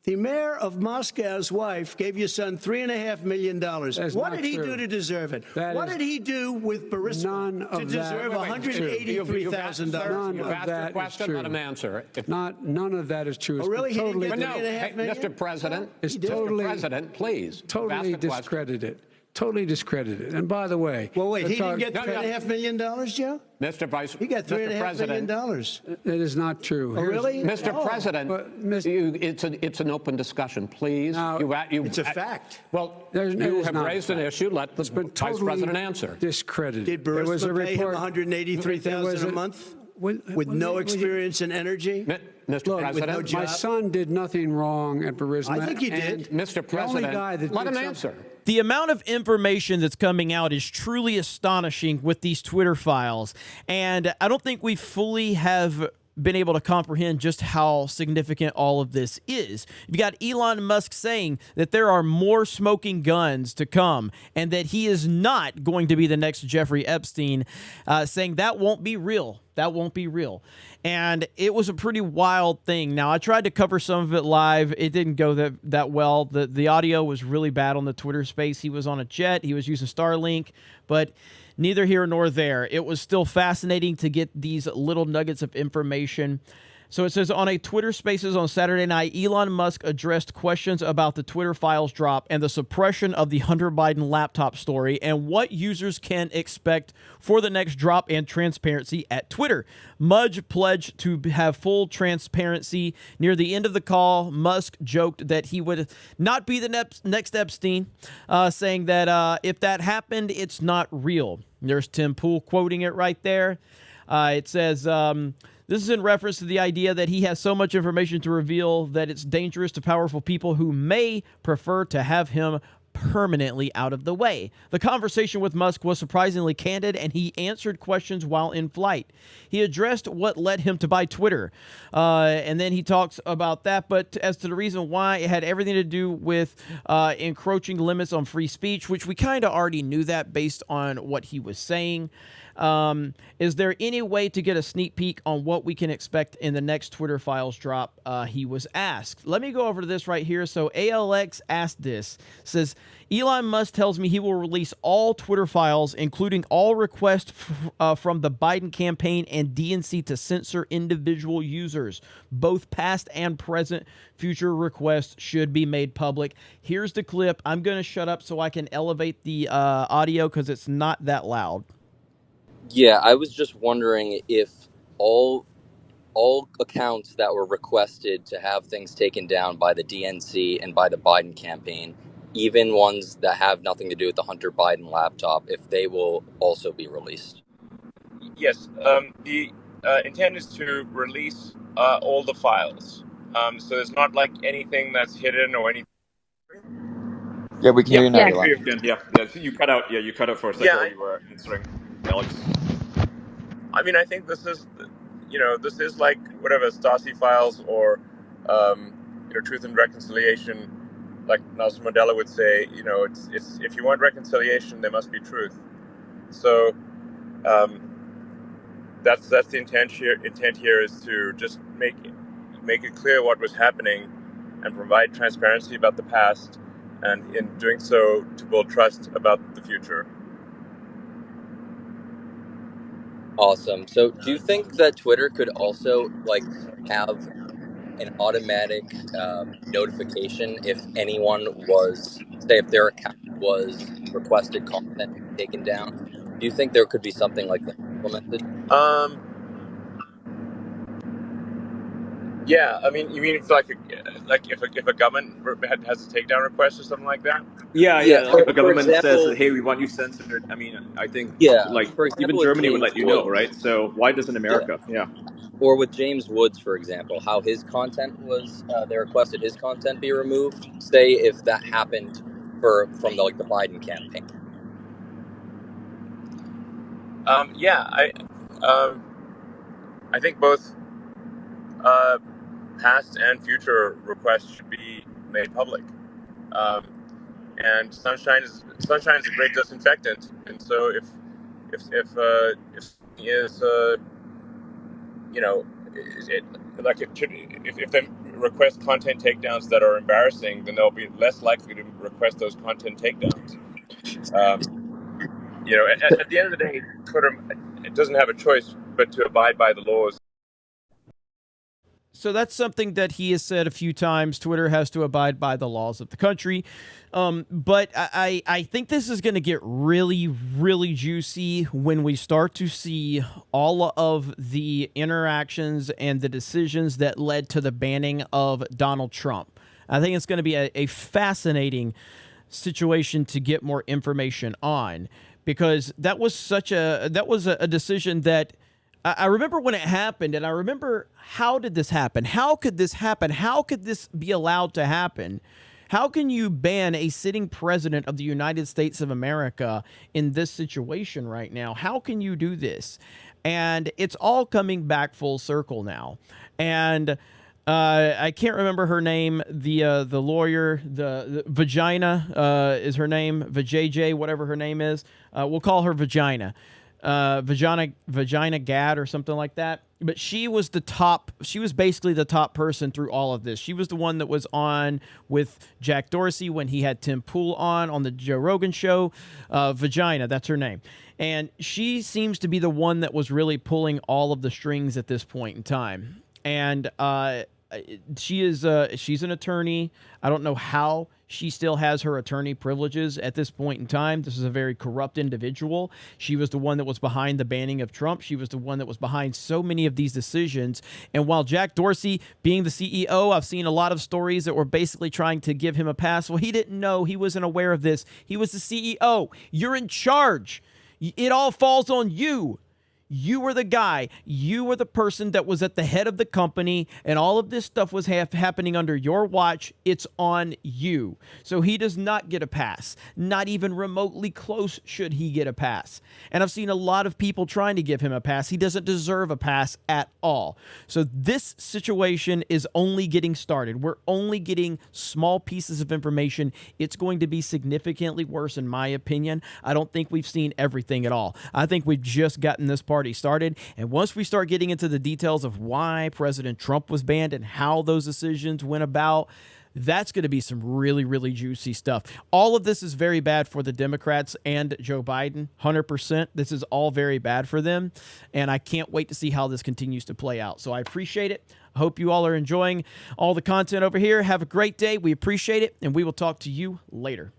The mayor of Moscow's wife gave your son $3.5 million. What did he do to deserve it? What did he do with Burisma to deserve $183,000? You've asked your question, let him answer. None of that is true. Oh, really? He didn't get No, $3.5 million? Mr. President, Mr. President, please. Totally discredited. Totally discredited. And by the way, well, wait, he didn't get $3.5 million, Joe? Mr. Vice, he got $3.5 million. That is not true. Oh, really? Mr. President, it's an open discussion, please. It's a fact. Well, you have raised an issue. Let the Vice President answer. Discredited. Did Burisma pay him $183,000 a month with no experience in energy? Mr. President, my son did nothing wrong at Burisma. I think he did. Mr. President, let him answer. The amount of information that's coming out is truly astonishing with these Twitter files. And I don't think we fully have been able to comprehend just how significant all of this is. You've got Elon Musk saying that there are more smoking guns to come and that he is not going to be the next Jeffrey Epstein, saying that won't be real. That won't be real. And it was a pretty wild thing. Now, I tried to cover some of it live. It didn't go that well. The audio was really bad on the Twitter space. He was on a jet. He was using Starlink. But neither here nor there. It was still fascinating to get these little nuggets of information. So it says, on a Twitter Spaces on Saturday night, Elon Musk addressed questions about the Twitter files drop and the suppression of the Hunter Biden laptop story and what users can expect for the next drop and transparency at Twitter. Mudge pledged to have full transparency. Near the end of the call, Musk joked that he would not be the next Epstein, saying that if that happened, it's not real. There's Tim Pool quoting it right there. It says, this is in reference to the idea that he has so much information to reveal that it's dangerous to powerful people who may prefer to have him permanently out of the way. The conversation with Musk was surprisingly candid, and he answered questions while in flight. He addressed what led him to buy Twitter, and then he talks about that, but as to the reason why, it had everything to do with encroaching limits on free speech, which we kind of already knew that based on what he was saying. Is there any way to get a sneak peek on what we can expect in the next Twitter files drop? He was asked. Let me go over to this right here. So ALX asked this, says, Elon Musk tells me he will release all Twitter files, including all requests from the Biden campaign and DNC to censor individual users. Both past and present future requests should be made public. Here's the clip. I'm going to shut up so I can elevate the audio because it's not that loud. Yeah, I was just wondering if all accounts that were requested to have things taken down by the DNC and by the Biden campaign, even ones that have nothing to do with the Hunter Biden laptop, if they will also be released. Yes, the intent is to release all the files. So there's not like anything that's hidden or anything. Yeah, we can hear you now. Yeah, you cut out. Yeah, you cut out for a second while you were answering Alex. I mean, I think this is like whatever Stasi files or Truth and Reconciliation, like Nelson Mandela would say. It's if you want reconciliation, there must be truth. So that's the intent here. Intent here is to just make it clear what was happening and provide transparency about the past, and in doing so, to build trust about the future. Awesome. So do you think that Twitter could also have an automatic notification if anyone was, say, if their account was requested content taken down? Do you think there could be something like that implemented? Yeah, I mean, you mean if if a government has a takedown request or something like that? Yeah. If a government says, "Hey, we want you censored," I mean, I think even Germany would let you know, right? So why doesn't America? Yeah. Or with James Woods, for example, how his content was, they requested his content be removed. Say if that happened from the Biden campaign. I think both past and future requests should be made public. And sunshine is a great disinfectant, and so if he is like it should, if they request content takedowns that are embarrassing, then they'll be less likely to request those content takedowns. You know, at the end of the day, Twitter, it doesn't have a choice but to abide by the laws. So that's something that he has said a few times. Twitter has to abide by the laws of the country. But I think this is going to get really, really juicy when we start to see all of the interactions and the decisions that led to the banning of Donald Trump. I think it's going to be a fascinating situation to get more information on, because that was a decision that I remember when it happened, and I remember, how did this happen? How could this happen? How could this be allowed to happen? How can you ban a sitting president of the United States of America in this situation right now? How can you do this? And it's all coming back full circle now. And I can't remember her name. The lawyer, the Vagina is her name. Vajayjay, whatever her name is. We'll call her Vagina. Vagina Gad or something like that. But she was basically the top person through all of this. She was the one that was on with Jack Dorsey when he had Tim Pool on the Joe Rogan show. Vagina, that's her name. And she seems to be the one that was really pulling all of the strings at this point in time. And she's an attorney. I don't know how she still has her attorney privileges at this point in time. This is a very corrupt individual. She was the one that was behind the banning of Trump. She was the one that was behind so many of these decisions. And while Jack Dorsey, being the CEO, I've seen a lot of stories that were basically trying to give him a pass. Well, he didn't know. He wasn't aware of this. He was the CEO. You're in charge. It all falls on you. You were the guy. You were the person that was at the head of the company, and all of this stuff was happening under your watch. It's on you. So he does not get a pass. Not even remotely close should he get a pass. And I've seen a lot of people trying to give him a pass. He doesn't deserve a pass at all. So this situation is only getting started. We're only getting small pieces of information. It's going to be significantly worse, in my opinion. I don't think we've seen everything at all. I think we've just gotten this part started. And once we start getting into the details of why President Trump was banned and how those decisions went about, that's going to be some really, really juicy stuff. All of this is very bad for the Democrats and Joe Biden, 100%. This is all very bad for them. And I can't wait to see how this continues to play out. So I appreciate it. I hope you all are enjoying all the content over here. Have a great day. We appreciate it. And we will talk to you later.